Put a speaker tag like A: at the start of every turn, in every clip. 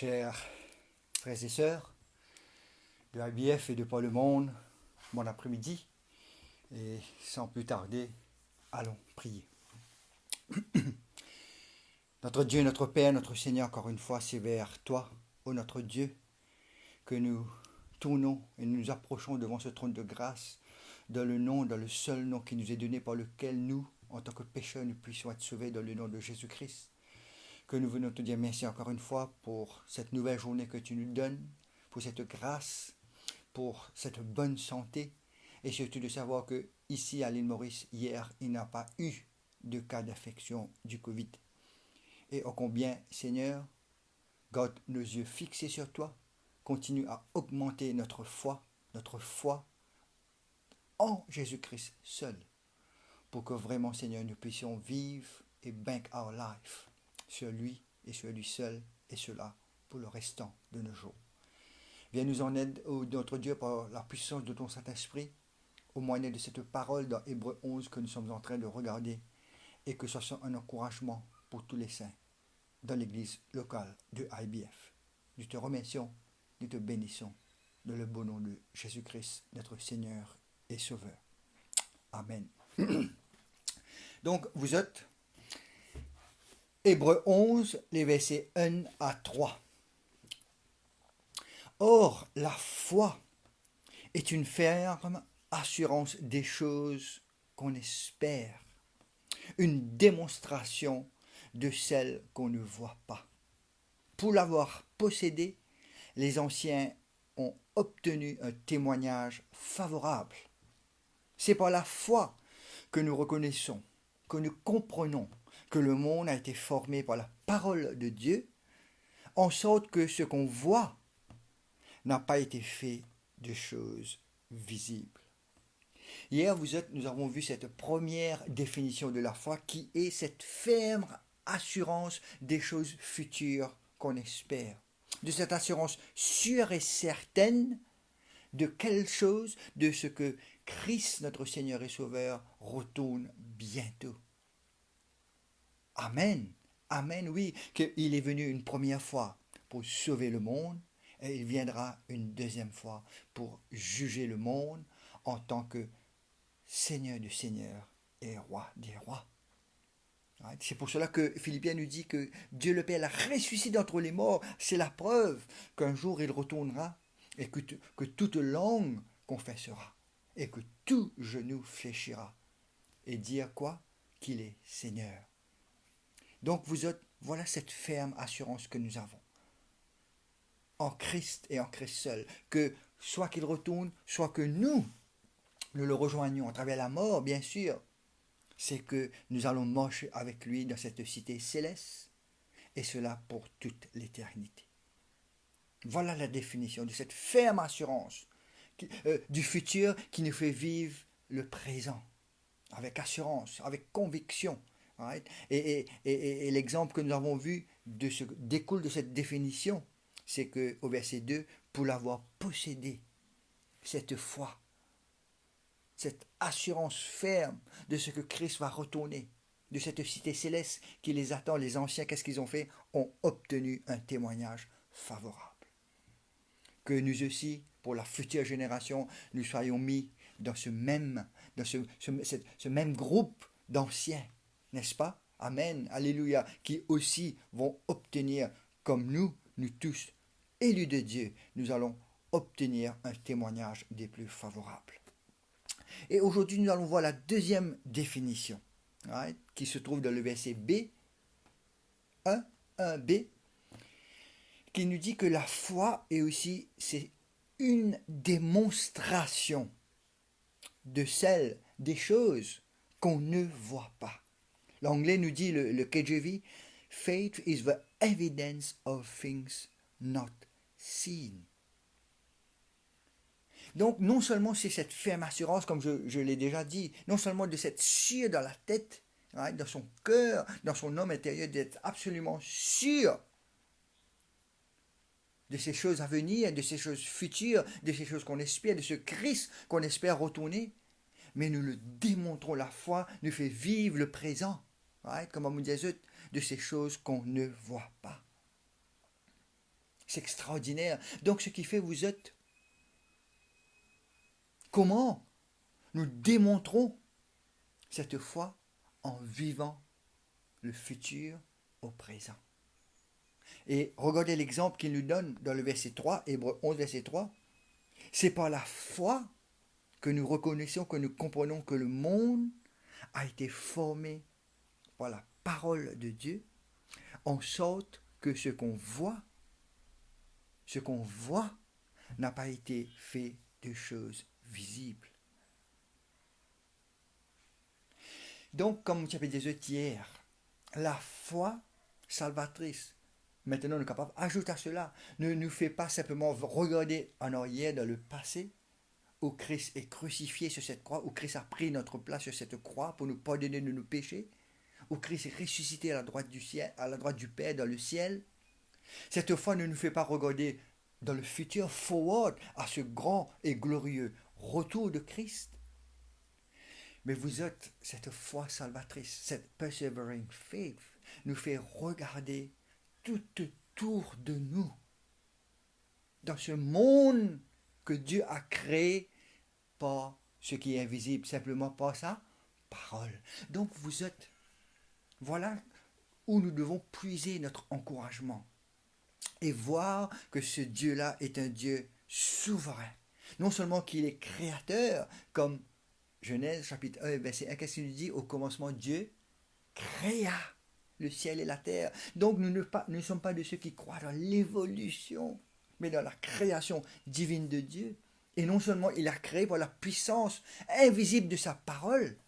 A: Chers frères et sœurs de IBF et de Pas le Monde, bon après-midi, et sans plus tarder, allons prier. Notre Dieu, notre Père, notre Seigneur, encore une fois, c'est vers toi, ô notre Dieu, que nous tournons et nous approchons devant ce trône de grâce, dans le seul nom qui nous est donné par lequel nous, en tant que pécheurs, nous puissions être sauvés dans le nom de Jésus-Christ. Que nous venons te dire merci encore une fois pour cette nouvelle journée que tu nous donnes, pour cette grâce, pour cette bonne santé, et surtout de savoir que ici à l'île Maurice, hier, il n'y a pas eu de cas d'infection du Covid. Et ô combien, Seigneur, garde nos yeux fixés sur toi, continue à augmenter notre foi en Jésus-Christ seul, pour que vraiment, Seigneur, nous puissions vivre et bank our life sur lui et sur lui seul, et cela pour le restant de nos jours. Viens nous en aide, ô notre Dieu, par la puissance de ton Saint-Esprit, au moyen de cette parole dans Hébreux 11 que nous sommes en train de regarder, et que ce soit un encouragement pour tous les saints dans l'église locale de IBF. Nous te remercions, nous te bénissons, dans le beau nom de Jésus-Christ, notre Seigneur et Sauveur. Amen. Donc, vous êtes Hébreux 11, les versets 1 à 3. Or, la foi est une ferme assurance des choses qu'on espère, une démonstration de celles qu'on ne voit pas. Pour l'avoir possédée, les anciens ont obtenu un témoignage favorable. C'est par la foi que nous reconnaissons, que nous comprenons que le monde a été formé par la parole de Dieu, en sorte que ce qu'on voit n'a pas été fait de choses visibles. Hier, nous avons vu cette première définition de la foi qui est cette ferme assurance des choses futures qu'on espère. De cette assurance sûre et certaine de quelque chose, de ce que Christ, notre Seigneur et Sauveur, retourne bientôt. Amen. Amen, oui, qu'il est venu une première fois pour sauver le monde, et il viendra une deuxième fois pour juger le monde en tant que Seigneur du Seigneur et Roi des Rois. C'est pour cela que Philippiens nous dit que Dieu le Père l'a ressuscité d'entre les morts. C'est la preuve qu'un jour il retournera et que toute langue confessera et que tout genou fléchira et dire quoi? Qu'il est Seigneur. Donc voilà cette ferme assurance que nous avons en Christ et en Christ seul, que soit qu'il retourne, soit que nous le rejoignons à travers la mort, bien sûr, c'est que nous allons marcher avec lui dans cette cité céleste, et cela pour toute l'éternité. Voilà la définition de cette ferme assurance du futur qui nous fait vivre le présent, avec assurance, avec conviction. Right? Et l'exemple que nous avons vu découle de cette définition, c'est qu'au verset 2, pour l'avoir possédé, cette foi, cette assurance ferme de ce que Christ va retourner, de cette cité céleste qui les attend, les anciens, qu'est-ce qu'ils ont fait? Ont obtenu un témoignage favorable. Que nous aussi, pour la future génération, nous soyons mis dans ce même groupe d'anciens, n'est-ce pas? Amen, alléluia, qui aussi vont obtenir, comme nous tous, élus de Dieu, nous allons obtenir un témoignage des plus favorables. Et aujourd'hui, nous allons voir la deuxième définition, right, qui se trouve dans le verset B, 1b, qui nous dit que la foi est aussi, c'est une démonstration de celles, des choses qu'on ne voit pas. L'anglais nous dit, le KJV, faith is the evidence of things not seen. Donc, non seulement c'est cette ferme assurance, comme je l'ai déjà dit, non seulement de cette sûre dans la tête, right, dans son cœur, dans son homme intérieur, d'être absolument sûr de ces choses à venir, de ces choses futures, de ces choses qu'on espère, de ce Christ qu'on espère retourner, mais nous le démontrons, la foi nous fait vivre le présent, right, comme on me disait, de ces choses qu'on ne voit pas. C'est extraordinaire. Donc ce qui fait, vous êtes... Comment nous démontrons cette foi en vivant le futur au présent. Et regardez l'exemple qu'il nous donne dans le verset 3, Hébreux 11, verset 3. C'est par la foi que nous reconnaissons, que nous comprenons que le monde a été formé par la parole de Dieu, en sorte que ce qu'on voit n'a pas été fait de choses visibles. Donc, comme tu avais dit hier, la foi salvatrice, maintenant nous sommes capables, ajoute à cela, ne nous fait pas simplement regarder en arrière dans le passé, où Christ est crucifié sur cette croix, où Christ a pris notre place sur cette croix pour nous pardonner de nos péchés, où Christ est ressuscité à la droite du ciel, à la droite du Père dans le ciel. Cette foi ne nous fait pas regarder dans le futur, forward, à ce grand et glorieux retour de Christ. Mais vous êtes cette foi salvatrice, cette persevering faith, nous fait regarder tout autour de nous, dans ce monde que Dieu a créé par ce qui est invisible, simplement par sa parole. Donc vous êtes, voilà où nous devons puiser notre encouragement et voir que ce Dieu-là est un Dieu souverain. Non seulement qu'il est créateur, comme Genèse chapitre 1, verset 1, qu'est-ce qu'il nous dit? Au commencement, Dieu créa le ciel et la terre. Donc nous ne sommes pas de ceux qui croient dans l'évolution, mais dans la création divine de Dieu. Et non seulement il a créé par la puissance invisible de sa parole,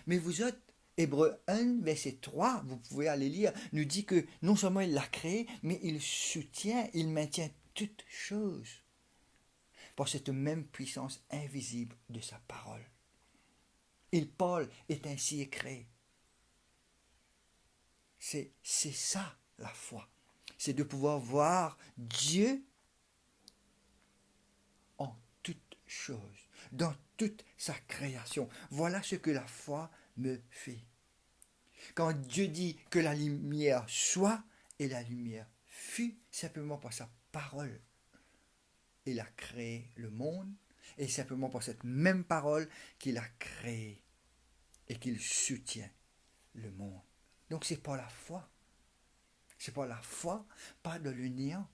A: mais vous êtes, Hébreux 1, verset 3, vous pouvez aller lire, nous dit que non seulement il l'a créé, mais il soutient, il maintient toutes choses par cette même puissance invisible de sa parole. Et Paul est ainsi écrit. C'est ça la foi. C'est de pouvoir voir Dieu en toutes choses, dans toute sa création. Voilà ce que la foi me fait. Quand Dieu dit que la lumière soit, et la lumière fut, simplement par sa parole. Il a créé le monde, et simplement par cette même parole qu'il a créé et qu'il soutient le monde. Donc c'est par la foi. C'est par la foi, pas dans le néant,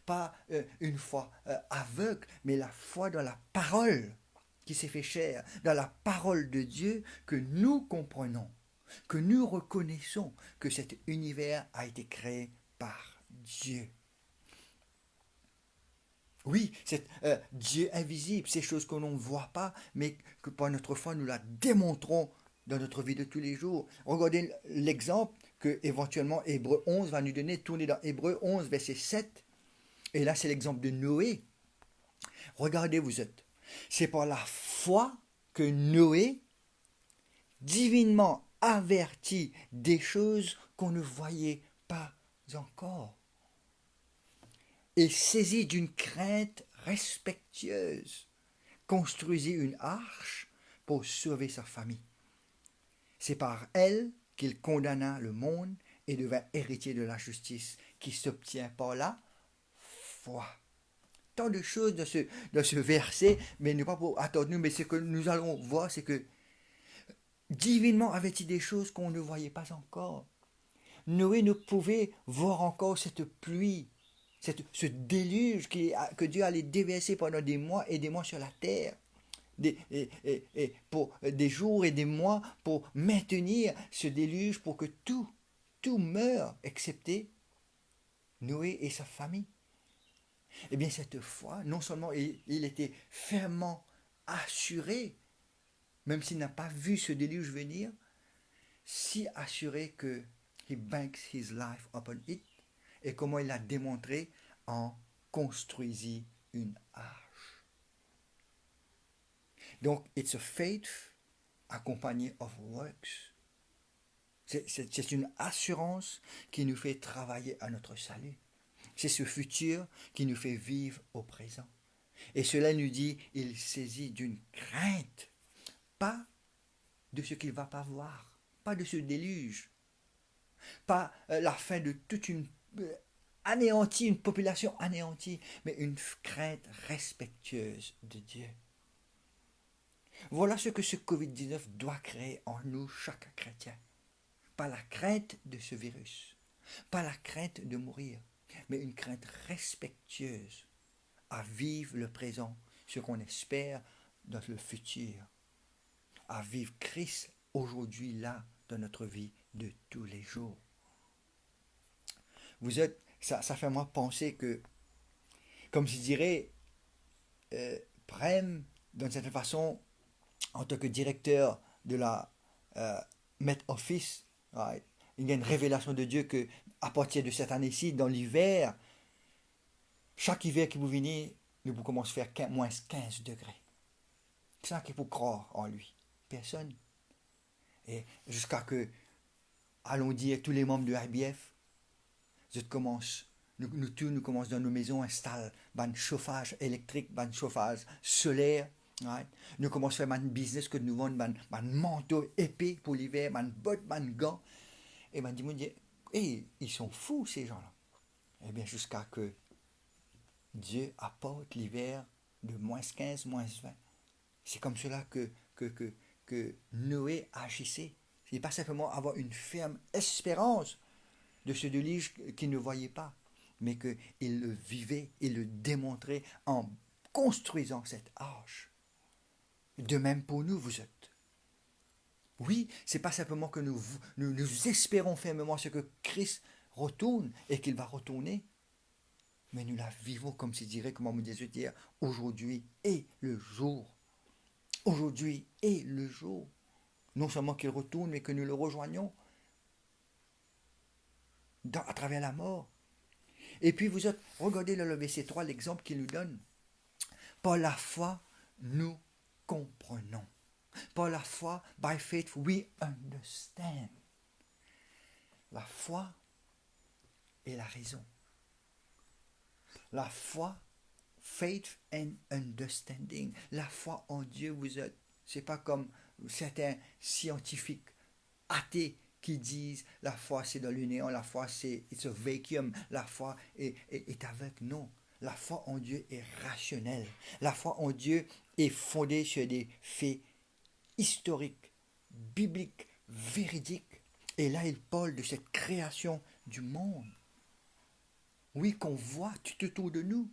A: pas une foi aveugle, mais la foi dans la parole qui s'est fait chair, dans la parole de Dieu que nous comprenons, que nous reconnaissons que cet univers a été créé par Dieu. Oui, c'est Dieu invisible, ces choses que l'on ne voit pas, mais que par notre foi nous la démontrons dans notre vie de tous les jours. Regardez l'exemple que éventuellement Hébreux 11 va nous donner, tournez dans Hébreux 11, verset 7. Et là, c'est l'exemple de Noé. Regardez, vous êtes. C'est par la foi que Noé, divinement averti des choses qu'on ne voyait pas encore, et saisi d'une crainte respectueuse, construisit une arche pour sauver sa famille. C'est par elle qu'il condamna le monde et devint héritier de la justice qui s'obtient par la foi. Tant de choses dans ce verset, mais ne pas pour attendre nous, mais ce que nous allons voir, c'est que divinement avait-il des choses qu'on ne voyait pas encore. Noé ne pouvait voir encore cette pluie, ce déluge que Dieu allait déverser pendant des mois et des mois sur la terre. Pour des jours et des mois pour maintenir ce déluge pour que tout meure excepté Noé et sa famille. Eh bien cette fois, non seulement il était fermement assuré, même s'il n'a pas vu ce déluge venir, si assuré que he banks his life upon it, et comment il l'a démontré en construisit une arche. Donc, it's a faith accompagnée of works. C'est une assurance qui nous fait travailler à notre salut. C'est ce futur qui nous fait vivre au présent. Et cela nous dit, il saisit d'une crainte, pas de ce qu'il ne va pas voir, pas de ce déluge, pas la fin de toute une anéantie, une population anéantie, mais une crainte respectueuse de Dieu. Voilà ce que ce Covid-19 doit créer en nous, chaque chrétien. Pas la crainte de ce virus, pas la crainte de mourir, mais une crainte respectueuse à vivre le présent, ce qu'on espère dans le futur, à vivre Christ aujourd'hui, là, dans notre vie de tous les jours. Ça fait moi penser que, comme je dirais, Prem, d'une certaine façon, en tant que directeur de la Met Office, right, il y a une révélation de Dieu que, à partir de cette année-ci, dans l'hiver, chaque hiver que vous venez, nous vous commence à faire moins 15 degrés. C'est ça qu'il faut croire en lui. Personne. Et jusqu'à que, allons dire, tous les membres de IBF, nous commençons dans nos maisons, installer un chauffage électrique, un chauffage solaire. Right? Nous commençons à faire un business que nous vendons un manteau épais pour l'hiver, un botte, un gant. Et ben, ils sont fous ces gens-là. Eh bien, jusqu'à que Dieu apporte l'hiver de moins 15, moins 20. C'est comme cela que Noé agissait. Ce n'est pas simplement avoir une ferme espérance de ce déluge qu'il ne voyait pas, mais qu'il le vivait et le démontrait en construisant cette arche. De même pour nous, vous êtes. Oui, c'est pas simplement que nous espérons fermement ce que Christ retourne et qu'il va retourner, mais nous la vivons comme s'il dirait, comme on me disait hier, aujourd'hui est le jour. Aujourd'hui est le jour. Non seulement qu'il retourne, mais que nous le rejoignons à travers la mort. Et puis vous êtes, regardez le verset 3, l'exemple qu'il nous donne. Par la foi, nous comprenons. Par la foi, by faith, we understand. La foi est la raison. La foi, faith and understanding. La foi en Dieu, vous êtes. C'est pas comme certains scientifiques athées qui disent la foi c'est dans le néant, la foi c'est it's a vacuum, la foi est avec. Non, la foi en Dieu est rationnelle. La foi en Dieu est fondée sur des faits historiques, bibliques, véridiques. Et là, il parle de cette création du monde. Oui, qu'on voit tout autour de nous,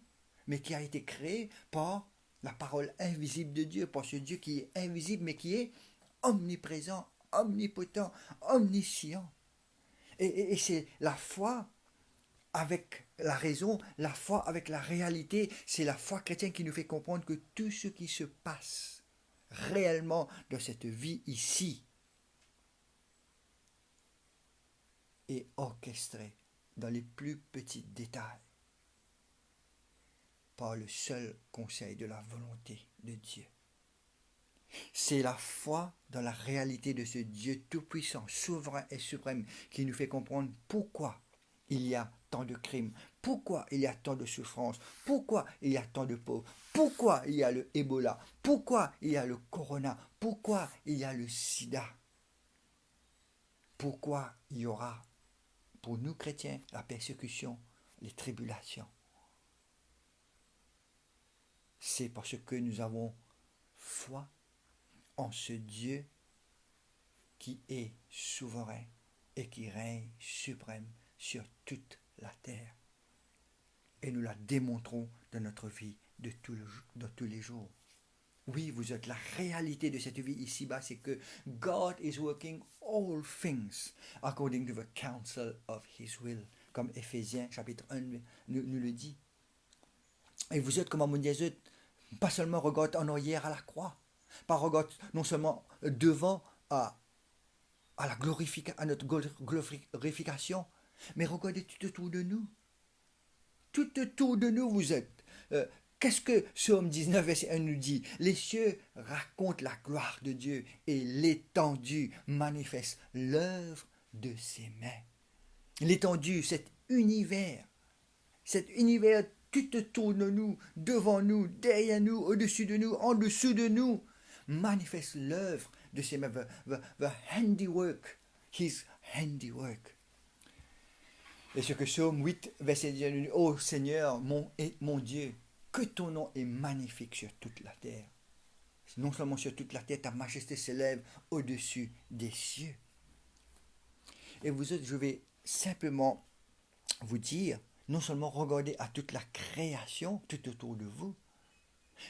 A: mais qui a été créé par la parole invisible de Dieu, par ce Dieu qui est invisible, mais qui est omniprésent, omnipotent, omniscient. Et c'est la foi avec la raison, la foi avec la réalité, c'est la foi chrétienne qui nous fait comprendre que tout ce qui se passe réellement dans cette vie ici est orchestré dans les plus petits détails par le seul conseil de la volonté de Dieu. C'est la foi dans la réalité de ce Dieu tout-puissant, souverain et suprême qui nous fait comprendre pourquoi il y a tant de crimes, pourquoi il y a tant de souffrances, pourquoi il y a tant de pauvres, pourquoi il y a le Ebola, pourquoi il y a le Corona, pourquoi il y a le Sida, pourquoi il y aura pour nous chrétiens la persécution, les tribulations. C'est parce que nous avons foi en ce Dieu qui est souverain et qui règne suprême sur toute la terre. Et nous la démontrons dans notre vie de tous les jours. Oui, vous êtes la réalité de cette vie ici-bas, c'est que God is working all things according to the counsel of His will, comme Éphésiens chapitre 1 nous le dit. Et vous êtes comme on disait, pas seulement regarde en arrière à la croix, pas regarde non seulement devant à notre glorification, mais regardez tout autour de nous. Tout autour de nous, vous êtes. Qu'est-ce que Psaume 19, verset 1 nous dit? Les cieux racontent la gloire de Dieu et l'étendue manifeste l'œuvre de ses mains. L'étendue, cet univers tout autour de nous, devant nous, derrière nous, au-dessus de nous, en dessous de nous, manifeste l'œuvre de ses mains, the handiwork, his handiwork. Et ce que Psaume 8, verset 10 nous dit, ô Seigneur, mon Dieu, que ton nom est magnifique sur toute la terre. Non seulement sur toute la terre, ta majesté s'élève au-dessus des cieux. Et vous autres, je vais simplement vous dire, non seulement regardez à toute la création tout autour de vous,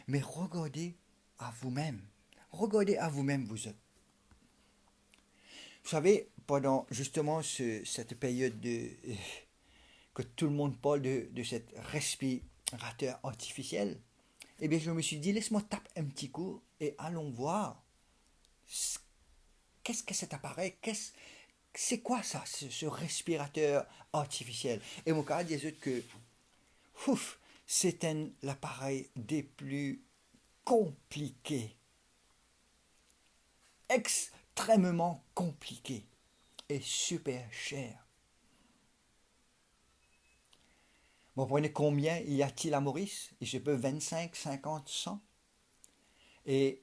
A: mais regardez à vous-même. Regardez à vous-même, vous autres. Vous savez, pendant justement cette période que tout le monde parle de cet respirateur artificiel, eh bien, je me suis dit, laisse-moi taper un petit coup et allons voir qu'est-ce que cet appareil, c'est quoi ça, ce respirateur artificiel. Et mon cas disait que ouf, c'est l'appareil des plus compliqués, extrêmement compliqué et super cher. Vous comprenez combien y a-t-il à Maurice? Il se peut 25, 50, 100. Et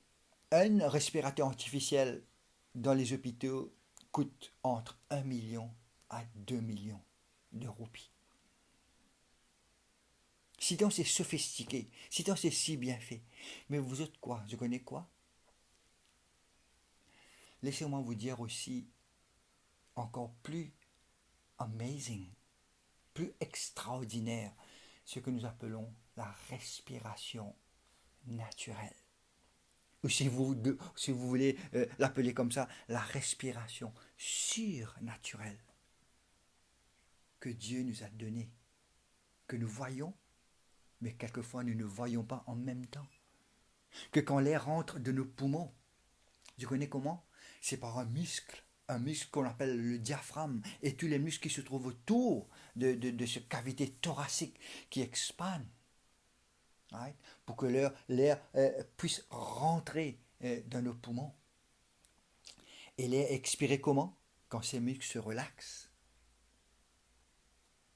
A: un respirateur artificiel dans les hôpitaux coûte entre 1 million à 2 millions de roupies. Si donc c'est sophistiqué, si donc c'est si bien fait. Mais vous autres quoi? Je connais quoi? Laissez-moi vous dire aussi encore plus amazing, plus extraordinaire, ce que nous appelons la respiration naturelle. Ou si vous voulez l'appeler comme ça, la respiration surnaturelle que Dieu nous a donnée, que nous voyons, mais quelquefois nous ne voyons pas en même temps. Que quand l'air rentre de nos poumons, tu connais comment? C'est par un muscle qu'on appelle le diaphragme, et tous les muscles qui se trouvent autour de cette cavité thoracique qui expandent, right? Pour que l'air puisse rentrer dans nos poumons. Et l'air expiré comment? Quand ces muscles se relaxent,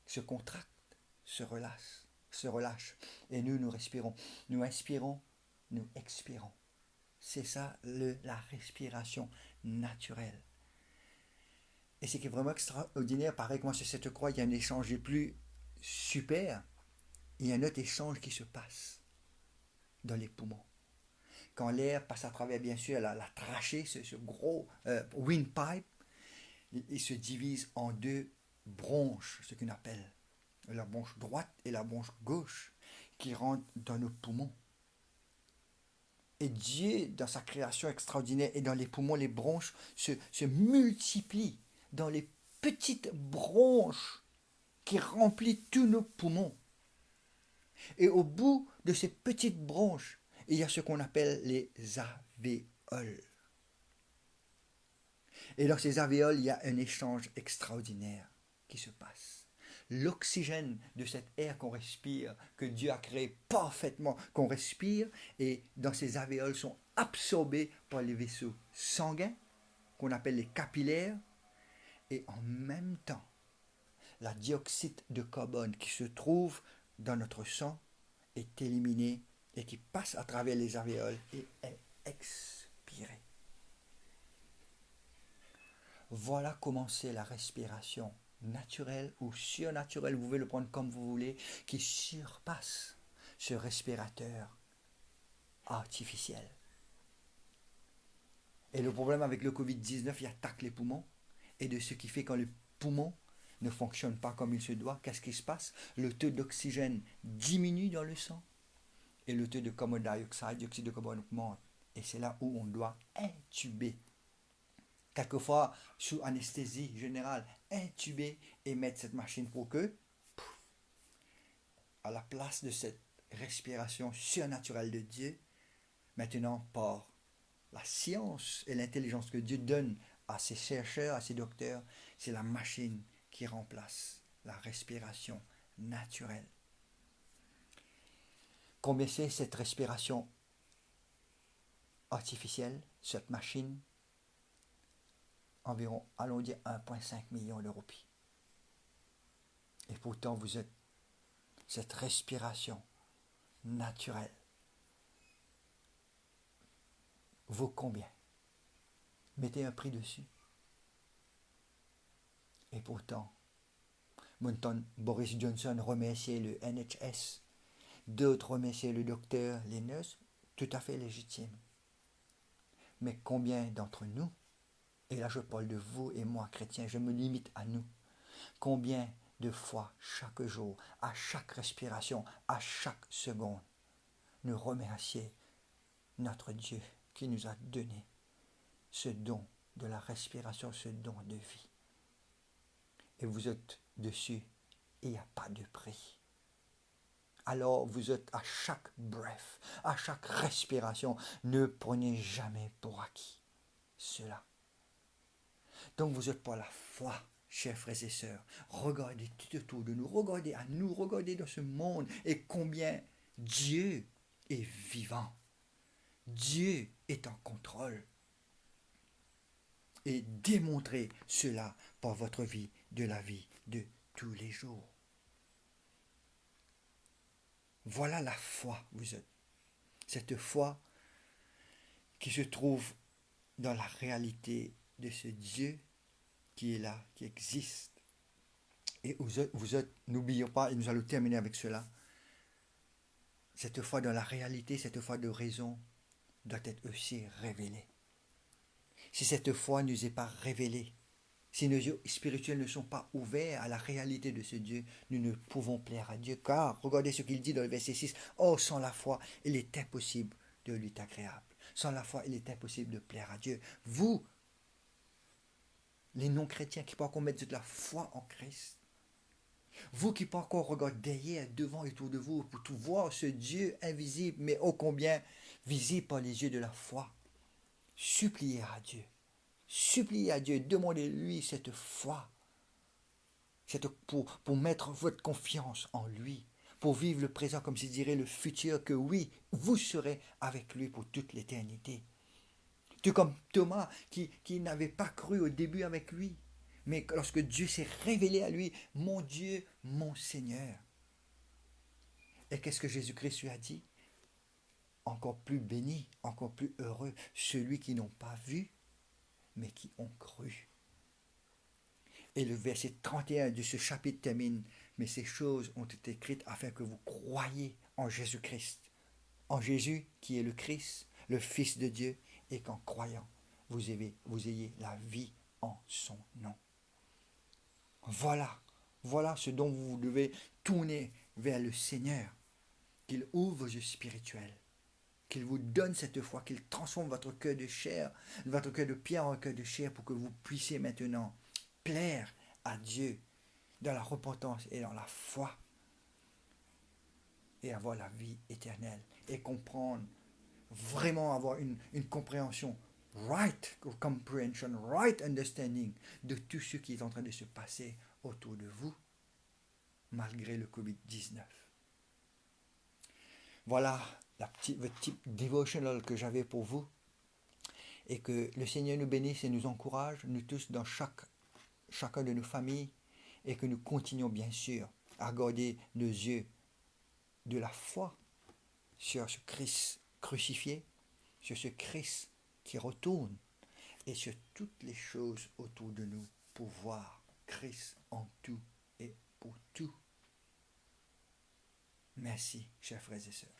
A: se contractent, se relâchent. Et nous respirons. Nous inspirons, nous expirons. C'est ça la respiration naturelle. Et ce qui est vraiment extraordinaire, pareil que moi sur cette croix, il y a un échange le plus super. Il y a un autre échange qui se passe dans les poumons. Quand l'air passe à travers, bien sûr, la trachée, ce gros windpipe, il se divise en deux bronches, ce qu'on appelle la bronche droite et la bronche gauche, qui rentrent dans nos poumons. Et Dieu, dans sa création extraordinaire et dans les poumons, les bronches se multiplient dans les petites bronches qui remplissent tous nos poumons. Et au bout de ces petites bronches, il y a ce qu'on appelle les alvéoles. Et dans ces alvéoles, il y a un échange extraordinaire qui se passe. L'oxygène de cet air qu'on respire, que Dieu a créé parfaitement, qu'on respire, et dans ces alvéoles sont absorbés par les vaisseaux sanguins, qu'on appelle les capillaires, et en même temps, la dioxyde de carbone qui se trouve dans notre sang est éliminée et qui passe à travers les alvéoles et est expirée. Voilà comment c'est la respiration naturelle ou surnaturelle, vous pouvez le prendre comme vous voulez, qui surpasse ce respirateur artificiel. Et le problème avec le Covid-19, il attaque les poumons, et de ce qui fait quand les poumons ne fonctionnent pas comme il se doit, qu'est-ce qui se passe? Le taux d'oxygène diminue dans le sang, et le taux de carbone dioxyde, dioxyde de carbone augmente. Et c'est là où on doit intuber. Quelquefois, sous anesthésie générale, intuber et mettre cette machine pour que, à la place de cette respiration surnaturelle de Dieu, maintenant par la science et l'intelligence que Dieu donne à ses chercheurs, à ses docteurs, c'est la machine qui remplace la respiration naturelle. Combien c'est cette respiration artificielle, cette machine? Environ, allons dire, 1,5 million de roupies. Et pourtant, vous êtes cette respiration naturelle. Vaut combien? Mettez un prix dessus. Et pourtant, Boris Johnson remerciait le NHS, d'autres remerciaient le docteur, les nurses, tout à fait légitime. Mais combien d'entre nous, et là je parle de vous et moi, chrétiens, je me limite à nous, combien de fois, chaque jour, à chaque respiration, à chaque seconde, nous remercier notre Dieu qui nous a donné ce don de la respiration, ce don de vie. Et vous êtes dessus, il n'y a pas de prix. Alors vous êtes à chaque breath, à chaque respiration, ne prenez jamais pour acquis cela. Donc vous êtes par la foi, chers frères et sœurs. Regardez tout autour de nous, regardez à nous, regardez dans ce monde et combien Dieu est vivant. Dieu est en contrôle. Et démontrez cela par votre vie, de la vie de tous les jours. Voilà la foi, vous êtes. Cette foi qui se trouve dans la réalité de ce Dieu qui est là, qui existe. Et vous êtes, n'oublions pas, et nous allons terminer avec cela, cette foi dans la réalité, cette foi de raison doit être aussi révélée. Si cette foi ne nous est pas révélée, si nos yeux spirituels ne sont pas ouverts à la réalité de ce Dieu, nous ne pouvons plaire à Dieu. Car, regardez ce qu'il dit dans le verset 6, « Oh, sans la foi, il est impossible de lui être agréable. Sans la foi, il est impossible de plaire à Dieu. » Vous, les non-chrétiens qui ne peuvent encore mettre de la foi en Christ, vous qui ne pouvez encore regarder derrière, devant et autour de vous pour tout voir ce Dieu invisible, mais ô combien visible par les yeux de la foi, suppliez à Dieu. Suppliez à Dieu, demandez-lui cette foi, pour mettre votre confiance en lui, pour vivre le présent comme je dirais le futur, que oui, vous serez avec lui pour toute l'éternité. Tout comme Thomas qui n'avait pas cru au début avec lui, mais lorsque Dieu s'est révélé à lui, mon Dieu, mon Seigneur. Et qu'est-ce que Jésus-Christ lui a dit? Encore plus béni, encore plus heureux, celui qui n'ont pas vu, mais qui ont cru. Et le verset 31 de ce chapitre termine, mais ces choses ont été écrites afin que vous croyiez en Jésus-Christ, en Jésus qui est le Christ, le Fils de Dieu, et qu'en croyant, vous ayez la vie en son nom. Voilà ce dont vous devez tourner vers le Seigneur, qu'il ouvre vos yeux spirituels, qu'il vous donne cette foi, qu'il transforme votre cœur de chair, votre cœur de pierre en cœur de chair, pour que vous puissiez maintenant plaire à Dieu dans la repentance et dans la foi, et avoir la vie éternelle, et comprendre, vraiment avoir une compréhension, right comprehension, right understanding de tout ce qui est en train de se passer autour de vous, malgré le Covid-19. Voilà votre type devotional que j'avais pour vous, et que le Seigneur nous bénisse et nous encourage, nous tous dans chacun de nos familles, et que nous continuons bien sûr à garder nos yeux de la foi sur ce Christ crucifié, sur ce Christ qui retourne, et sur toutes les choses autour de nous, pour voir Christ en tout et pour tout. Merci, chers frères et sœurs.